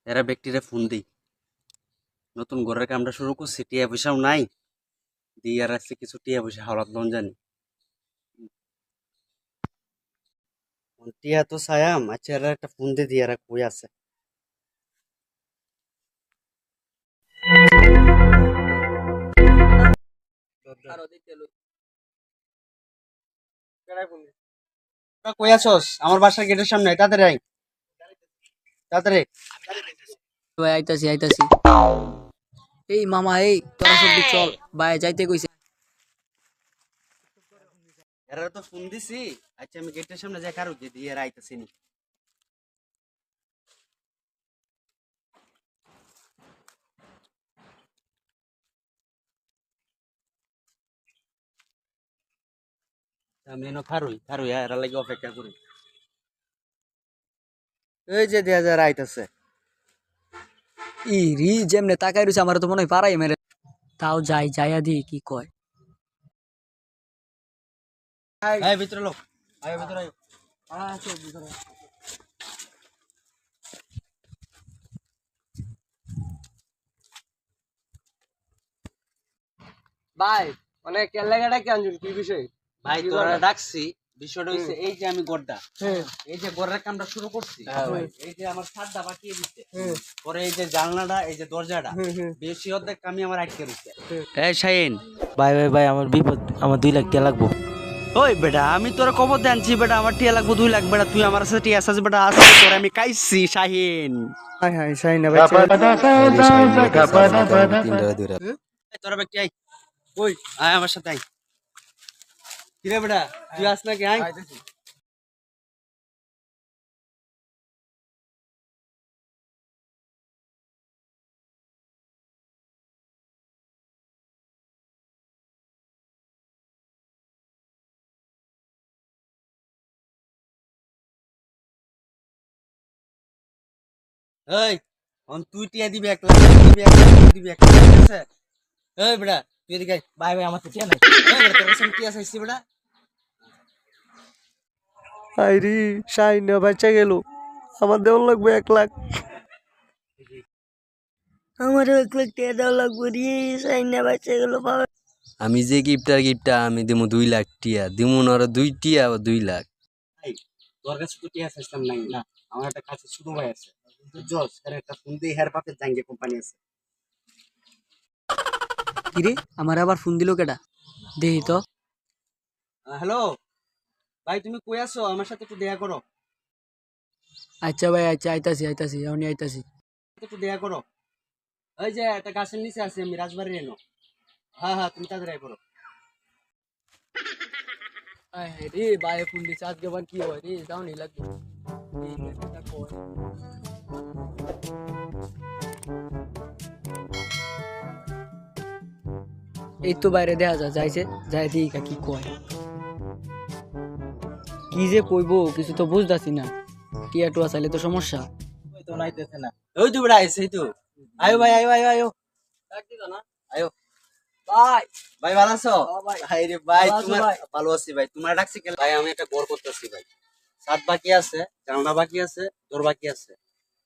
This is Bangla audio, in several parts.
এরা ব্যক্তিরে ফোন দিই, নতুন ঘরের কামটা শুরু করছি, টিয়া পয়সাও নাই, দিয়ে আর আসছে কিছু টিয়া পয়সা হাওলাত লন জানি। টিয়া তো ছায়াম, আচ্ছা এরা একটা ফোন দিয়ে দিয়ে এরা কই আছে। তোরা কই আছস? আমার বাসার গেটের সামনে, তাড়াতাড়ি আই, তাড়াতাড়ি। ভাই আইতাছি আইতাছি। এই মামা, এই তোরা সব চল, ভাই যাইতে কইছে। এরা তো ফোন দিছি, আচ্ছা আমি গেটের সামনে যাই, কারো দিয়ে এরা আইতাছি নি। আমি এনো খারুই খারুই এরা লাগে অপেক্ষা করি। এই যে দেয়া যারা আইতাছে। ই রি যেমনে তাকাই রইছে, আমার তো মনে হয় পারাই মেরে। তাও যাই যাইয়া দি কি কয়। এই ভিতরে লোক, আয় ভিতরে আয়। ভাই মানে কেলেগাটা কি আনছেন কি বিষয়? ভাই তোরা ডাকছি, বিষয়টা হইছে এই যে আমি গড্ডা, এই যে গড়ের কামটা শুরু করছি, এই যে আমার ছাদটা বাকিয়ে দিচ্ছে, পরে এই যে জানলাটা, এই যে দরজাটা বেশি অর্ধেক আমি আমার আটকে রইছে। এই শাহিন, ভাই ভাই ভাই আমার বিপদ, আমার 2 লাখ টাকা লাগবো। ওই বেটা আমি তোরা কবর আনছি বেটা, আমার টিয়া লাগবো 2 লাখ বেটা, তুই আমার সাথে টিয়া আছে বেটা, আছে তোরা আমি কাইছি শাহিন। হাই হাই সাই না ভাই এই তোরা ব্যক্তি আই, ওই আয় আমার সাথে আই। কিরে বেটা তুই আস নাকি? আয় এই তুই টিয়া দিবি 1 লাখ, দিবি 1 লাখ, দিবি 1 লাখ, ঠিক আছে? এই বেটা তুই এদিকে আয়। ভাই ভাই আমার তো টিয়া নাই। এই বেটা তোর কাছে আমি টিয়া চাইছি বেটা। হাই রে সাই না বাচ্চা গেল, আমার দেওয়ার লাগবে 1 লাখ। আমার 1 লাখ টাকা দেওয়া লাগবে রে, সাই না বাচ্চা গেল বাবা। আমি যে গিফটটা আমি দিমু 2 লাখ টিয়া দিমু না, 2 টিয়া 2 লাখ। এই তোর কাছে তো টিয়া চাইছিলাম নাই না, আমার একটা কাছে ছোট ভাই আছে, জজ এর একটা ফোন দিয়ে হেয়ার পাপের জাঙ্গে কোম্পানি আছে। কিরে আমার আবার ফোন দিল কেডা? দেহি তো। হ্যালো ভাই, তুমি কই আছো? আমার সাথে একটু দেখা করো, আচ্ছা ভাই আচ্ছা, আইতাছি আইতাছি, আমি আইতাছি। একটু দেখা করো। ওই যে একটা গাছের নিচে আছে, আমি রাজবাড়ির এনো। হ্যাঁ হ্যাঁ তুমি তাড়াতাড়ি আয় করো। হাই হাই রে ভাই ফোন দিছে, আজকে আবার কি হয় রে, যাও নি লাগবে। এই মেয়েটা কয়। এই তো বাইরে দেখা যায় যাইছে, যাই দিই কি কয়। কি যে কইবো কিছু তো বুঝতাছি না। টিয়া টুয়া চাইলে তো সমস্যা। ওই তো নাইতেছে না। ওই তো বেটা আইছে, এই তো আয়ো ভাই, আয়ো আয়ো আয়ো আয়ো। ভাই ভাই ভালো আছো? ভাই ভাই রে ভাই, ভালো আছো তোমার ভাই? ভালো আছি ভাই। তোমার ডাকছি কেন? ভাই আমি একটা গড় করতেছি ভাই, ছাদ বাকি আছে, জানলা বাকি আছে, দর বাকি আছে।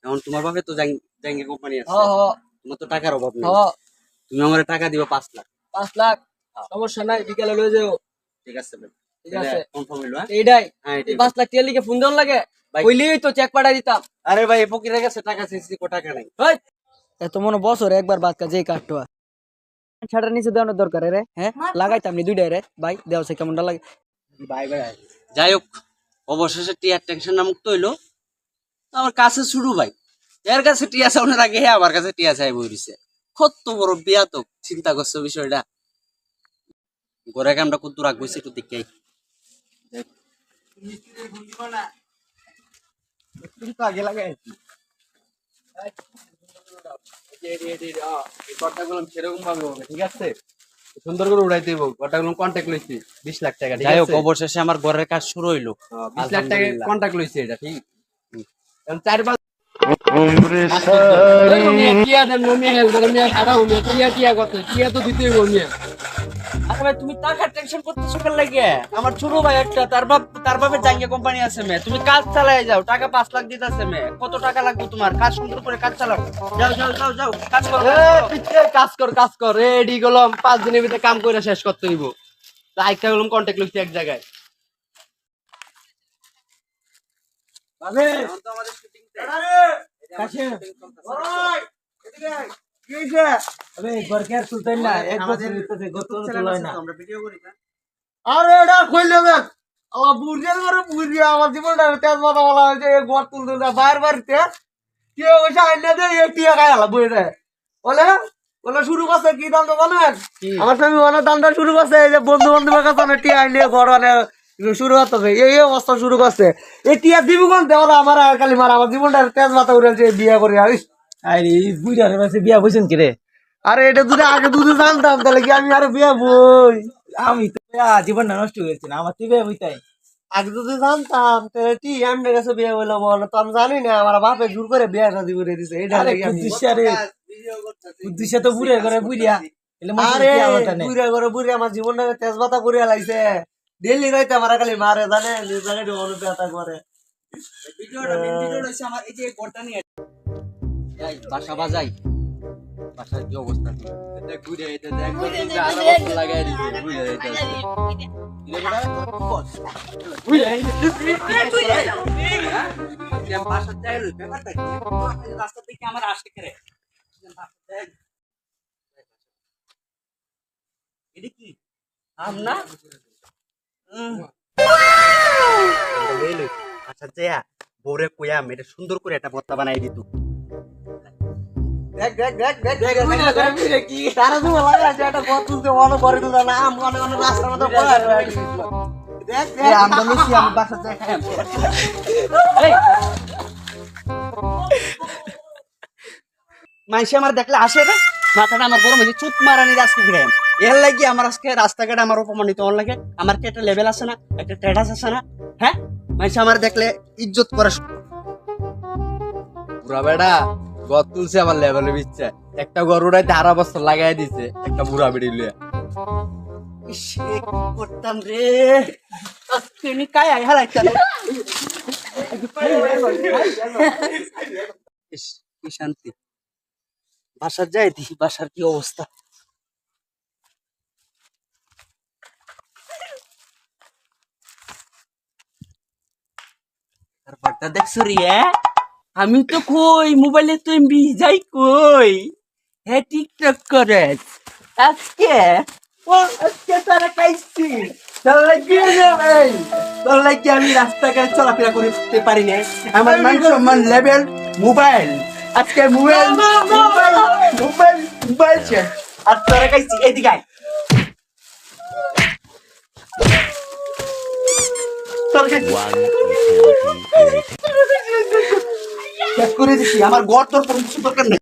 এখন তোমার বাপে তো জাঙ্গি কোম্পানি আছে, তোমার তো টাকার অভাব নেই, তুমি আমার টাকা দিবে 5 লাখ। 5 লাখ সমস্যা নাই, বিকালে লয়ে যাও। ঠিক আছে ভাই, ঠিক আছে কনফার্ম হইলো? হ্যাঁ এইটাই। হ্যাঁ এটাই। 5 লাখ টিয়া লিখে ফোন দেওয়ার লাগে ভাই কইলেই তো চেক পাঠাই দিতাম। আরে ভাই ফকিরের কাছে টাকা চাইছি, কো টাকা নাই। হেই, এত মনে বছর একবার বাদ কাজে কাটটোয়া ছাটার নিচে দেওয়ানোর দরকার রে। হ্যাঁ লাগাইতাম নি 2টাই রে ভাই, দেওয়া সে কেমনটা লাগে। ভাই ভাই যাই হোক, অবশেষে টিয়ার টেনশন না মুক্ত হইলো। আমার কাছে শুরু ভাই, এর কাছে টিয়া চাউনের আগে হ্যাঁ আমার কাছে টিয়া চাই বইছে। কত বড় বিয়া তো, চিন্তা করছো বিষয়টা। ঘরে কামটা কত রাখবো একটু দেখে আই। তো আগে লাগাই সেরকম ভাবে হবে, ঠিক আছে? সুন্দর করে উড়াই দেবো, গটাগুলো কন্ট্যাক্ট লইছি 20 লাখ টাকা, ঠিক যাই হোক আছে? অবশেষে আমার ঘরের কাজ শুরু হইলো। 20 লাখ টাকা আলহামদুলিল্লাহ। কন্ট্যাক্ট লইছি, এটা ঠিক। কারণ 4-5 টিয়া দেন, মিয়া হেল করে মিয়া খারাপ মিয়া টিয়া টিয়া করতে টিয়া তো দিতেই মিয়া। আরে ভাই তুমি টাকা টেনশন করতেছো কেন লাগে? আমার ছোট ভাই একটা তার বাপের জাঙ্গিয়া কোম্পানি আছে মে, তুমি কাজ চালায় যাও, টাকা 5 লাখ দিতেছে মে। কত টাকা লাগবে তোমার? কাজ সুন্দর করে কাজ চালাও, যাও যাও যাও যাও কাজ করো। কাজ কর রেডি গেলাম 5 দিনের ভিতরে কাম করে শেষ করতে হইব। আইকা গেলাম কন্টাক্ট লইছি এক জায়গায়। আরে এটা কইলে দেখ আমার বুড়িয়া করে বুড়িয়া আমার জীবনটা তেজ মাথা বলা হয়েছে গড় তুলতে যা বাইরে বাড়িতে কে ওইসা আইনে দে টিয়া খাই আলা বই রে বলে বলে শুরু করছে কি দাম তো বলেন আমার স্বামী অনেক দামটা শুরু করছে এই যে বন্ধু বান্ধবের কাছে অনেক টিয়া আইনে ঘর অনেক শুরু করতেছে এই অবস্থা শুরু করছে এই টিয়া দিব কোন দেওয়া আমার আর খালি মারা আমার জীবনটা তেজ মাথা উড়েছে বিয়ে করে আইস আরে বুইড়ার কাছে বিয়া বইছেন কি রে? আরে এটা যদি আগে দুধে জানতাম তাহলে কি আমি আরো বিয়ে বই আমি তো জীবনটা নষ্ট করেছি না, আমার তুই বিয়া বইতাই। আগে যদি জানতাম তাহলে কি এমনি কাছে বিয়ে হইলো বল তো আমি জানি না আমার বাপে জোর করে বিয়ে শাদি করে দিছে এটা আরে লাগি আমি কুদ্দুসা রে, কুদ্দুসা তো বুড়ে করে বুড়িয়া এলে আরে কি আওতা নেই। বুড়া করে বুড়ি আমার জীবনটা তেজপাতা করে লাইছে ডেলি রাইতে আমার খালি মারে জানে জায়গাটা অনুপ ব্যথা করে ভিডিওটা মেন ভিডিওটা হচ্ছে আমার এই যে গড়টা নিয়ে যাই বাসা বাজাই, বাসার কি অবস্থা? দেখ বুড়ে এটা দেখ আরাম লাগাই দিছে বুড়ে এটা। বাসার যাই ব্যাপারটা কি? রাস্তা থেকে আমার আসে করে এটা কি আম না? আচ্ছা জয়া বোরে কইয়াম এটা সুন্দর করে একটা ভর্তা বানাই দিত। দেখ দেখ দেখ দেখ দেখ কি সারা সময় লাগাইছে একটা বত তুলতে মনে করে তুল না আম অনেক অনেক রাস্তার মধ্যে পড়ে দেখ দেখ আমরা লুচি আমি বাসা যাই খাই মাইসে আমার দেখলে আসে রে মাথাটা আমার গরম হয়েছে চুপ মারানি আজকে ফিরে এর লাগি আমার আজকে রাস্তাঘাটে আমার অপমানিত হওয়ার লাগে। আমার কি একটা লেভেল আছে না, একটা স্ট্যাটাস আছে না? হ্যাঁ মাইসে আমার দেখলে ইজ্জত করে। বুড়া বেড়া গদ তুলছে আমার লেভেলে বিচ্ছে একটা গরুড়াই 18 বছর লাগাই দিছে একটা বুড়া বেড়ি লিয়া। ইস, এ কি করতাম রে আজকে নি কাই আই হালাইতা ইস কি শান্তি। বাসার যাই দেখি বাসার কি অবস্থা। তারপরটা দেখছো রে আমি তো কই মোবাইলে তো এমবি যাই কই হ্যাঁ টিকটক করে আজকে ও আজকে তারা খাইছি তোর লাগি আমি রাস্তাঘাটে চলাফেরা করতে পারি না। আমার মান সম্মান লেভেল মোবাইল আজকে মোবাইল মোবাইল মোবাইল মোবাইল শেষ আর তোরা খাইছি এদিকে আয়। তোরা খাইছি শেষ করে দিছি আমার গড় তোর কোনো কিছু দরকার নেই।